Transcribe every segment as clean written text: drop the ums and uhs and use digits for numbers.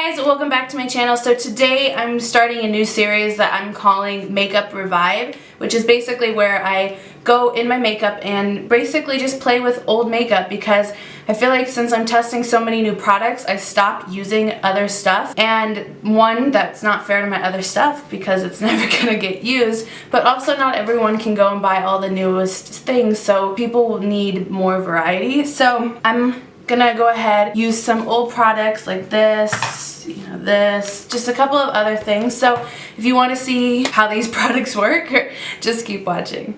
Hey guys, welcome back to my channel. So today I'm starting a new series that I'm calling Makeup Revive, which is basically where I go in my makeup and basically just play with old makeup, because I feel like since I'm testing so many new products, I stopped using other stuff. And one, that's not fair to my other stuff because it's never gonna get used, but also not everyone can go and buy all the newest things, so people need more variety. So I'm gonna go ahead, use some old products like this, this, just a couple of other things. So if you want to see how these products work, just keep watching.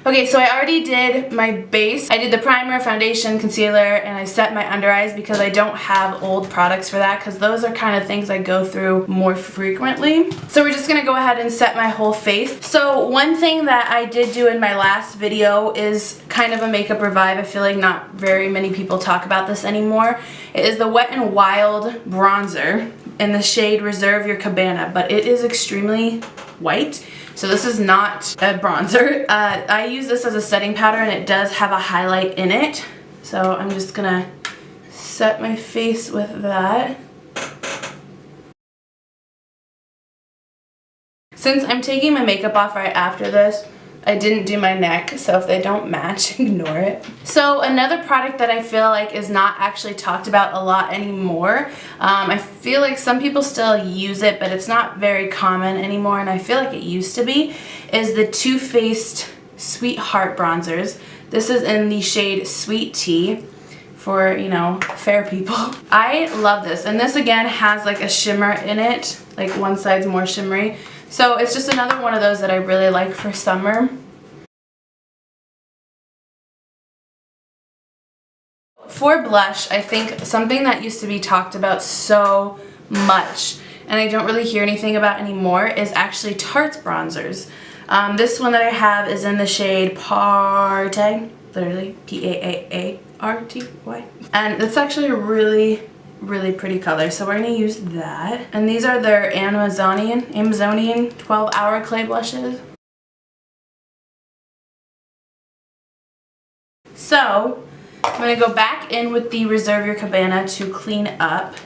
Okay, so I already did my base. I did the primer, foundation, concealer, and I set my under eyes because I don't have old products for that, because those are kind of things I go through more frequently. So we're just gonna go ahead and set my whole face. So one thing that I did do in my last video is kind of a makeup revive. I feel like not very many people talk about this anymore. It is the Wet n Wild bronzer in the shade Reserve Your Cabana, but it is extremely white. So this is not a bronzer. I use this as a setting powder, and it does have a highlight in it. So I'm just gonna set my face with that. Since I'm taking my makeup off right after this, I didn't do my neck, so if they don't match, ignore it. So another product that I feel like is not actually talked about a lot anymore, I feel like some people still use it, but it's not very common anymore, and I feel like it used to be, is the Too Faced Sweetheart bronzers. This is in the shade Sweet Tea for, you know, fair people. I love this, and this again has like a shimmer in it, like one side's more shimmery. So it's just another one of those that I really like for summer. For blush, I think something that used to be talked about so much, and I don't really hear anything about anymore, is actually Tarte's bronzers. This one that I have is in the shade Party, literally P-A-A-A-R-T-Y. And it's actually a really pretty color, so we're going to use that. And these are their Amazonian 12-hour clay blushes. So I'm going to go back in with the Reserve Your Cabana to clean up.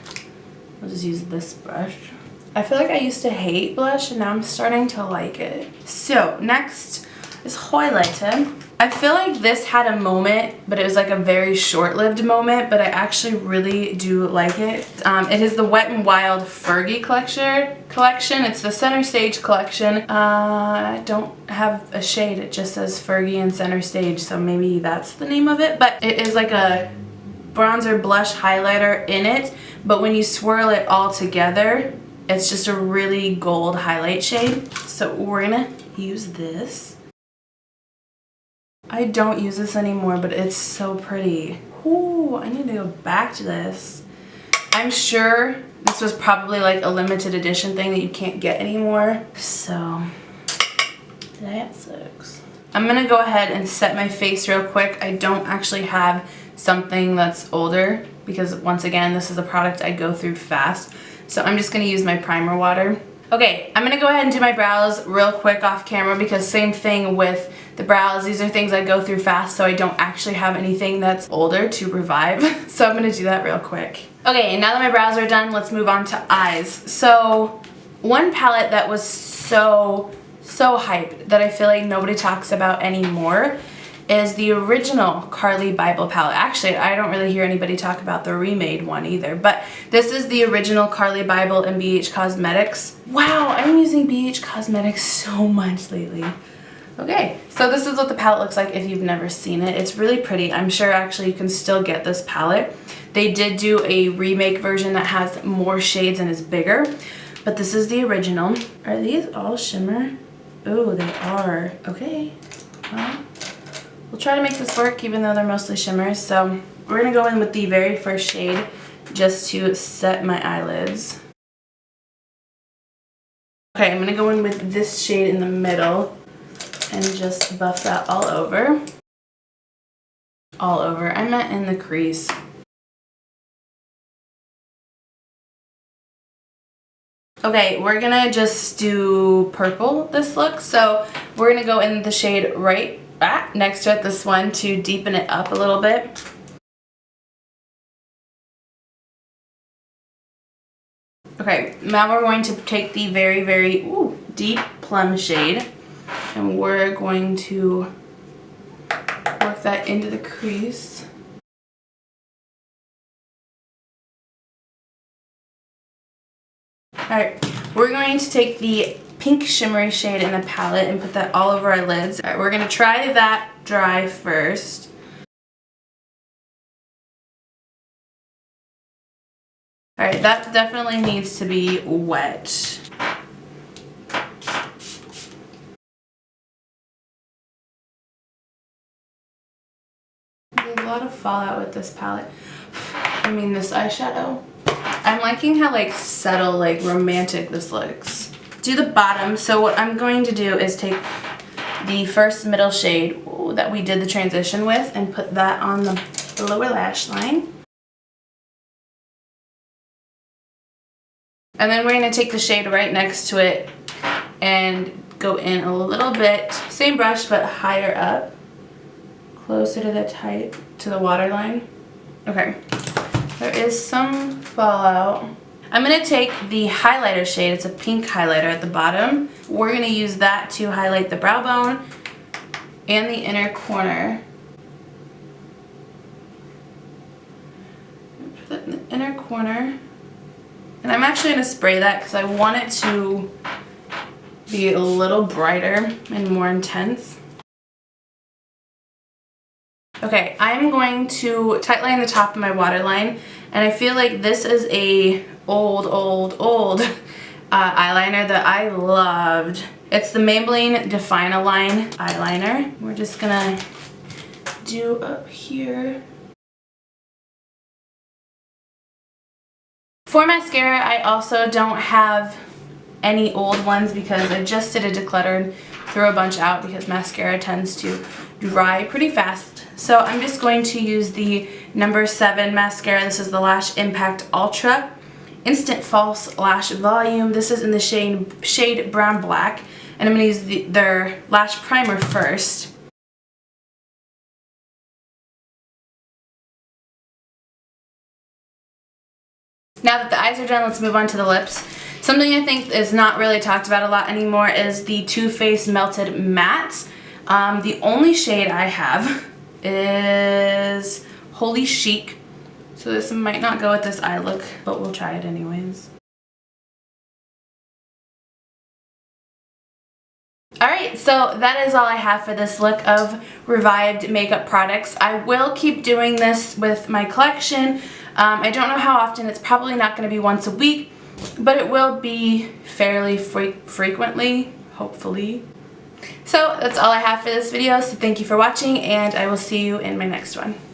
I'll just use this brush. I feel like I used to hate blush, and now I'm starting to like it. So next is highlighter. I feel like this had a moment, but it was like a very short-lived moment, but I actually really do like it. It is the Wet n Wild Fergie collection. It's the Center Stage collection. I don't have a shade, it just says Fergie and Center Stage, so maybe that's the name of it. But it is like a bronzer blush highlighter in it, but when you swirl it all together, it's just a really gold highlight shade. So we're gonna use this. I don't use this anymore, but it's so pretty. Ooh, I need to go back to this. I'm sure this was probably like a limited edition thing that you can't get anymore. So that sucks. I'm gonna go ahead and set my face real quick. I don't actually have something that's older because, once again, this is a product I go through fast. So I'm just gonna use my primer water. Okay, I'm gonna go ahead and do my brows real quick off camera, because same thing with the brows. These are things I go through fast, so I don't actually have anything that's older to revive. So I'm gonna do that real quick. Okay, now that my brows are done, let's move on to eyes. So one palette that was so hyped that I feel like nobody talks about anymore is the original Carli Bybel palette. Actually, I don't really hear anybody talk about the remade one either, but this is the original Carli Bybel and BH Cosmetics. Wow, I'm using BH Cosmetics so much lately. Okay, so this is what the palette looks like if you've never seen it. It's really pretty. I'm sure actually you can still get this palette. They did do a remake version that has more shades and is bigger, but this is the original. Are these all shimmer? Oh, they are. Okay, well, we'll try to make this work even though they're mostly shimmers. So we're gonna go in with the very first shade just to set my eyelids. Okay, I'm gonna go in with this shade in the middle and just buff that all over. All over. I meant in the crease. Okay, we're gonna just do purple this look. So we're gonna go in the shade right next to it, this one, to deepen it up a little bit. Okay, now we're going to take the very, very deep plum shade, and we're going to work that into the crease. Alright, we're going to take the pink shimmery shade in the palette and put that all over our lids. Alright, we're going to try that dry first. Alright, that definitely needs to be wet. There's a lot of fallout with this palette. I mean this eyeshadow. I'm liking how like subtle, like romantic this looks. Do the bottom. So what I'm going to do is take the first middle shade that we did the transition with and put that on the lower lash line. And then we're going to take the shade right next to it and go in a little bit, same brush but higher up, closer to the waterline. Okay, there is some fallout. I'm going to take the highlighter shade, it's a pink highlighter at the bottom. We're going to use that to highlight the brow bone and the inner corner. Put that in the inner corner. And I'm actually going to spray that because I want it to be a little brighter and more intense. Okay, I'm going to tightline the top of my waterline, and I feel like this is a old eyeliner that I loved. It's the Maybelline Define-A-Line eyeliner. We're just gonna do up here. For mascara, I also don't have any old ones because I just did a declutter and threw a bunch out because mascara tends to dry pretty fast. So I'm just going to use the No. 7 mascara. This is the Lash Impact Ultra Instant False Lash Volume. This is in the shade Brown Black. And I'm going to use their lash primer first. Now that the eyes are done, let's move on to the lips. Something I think is not really talked about a lot anymore is the Too Faced Melted Matte. The only shade I have is Holy Chic. So this might not go with this eye look, but we'll try it anyways. Alright, so that is all I have for this look of revived makeup products. I will keep doing this with my collection. I don't know how often. It's probably not going to be once a week, but it will be fairly frequently, hopefully. So that's all I have for this video, so thank you for watching, and I will see you in my next one.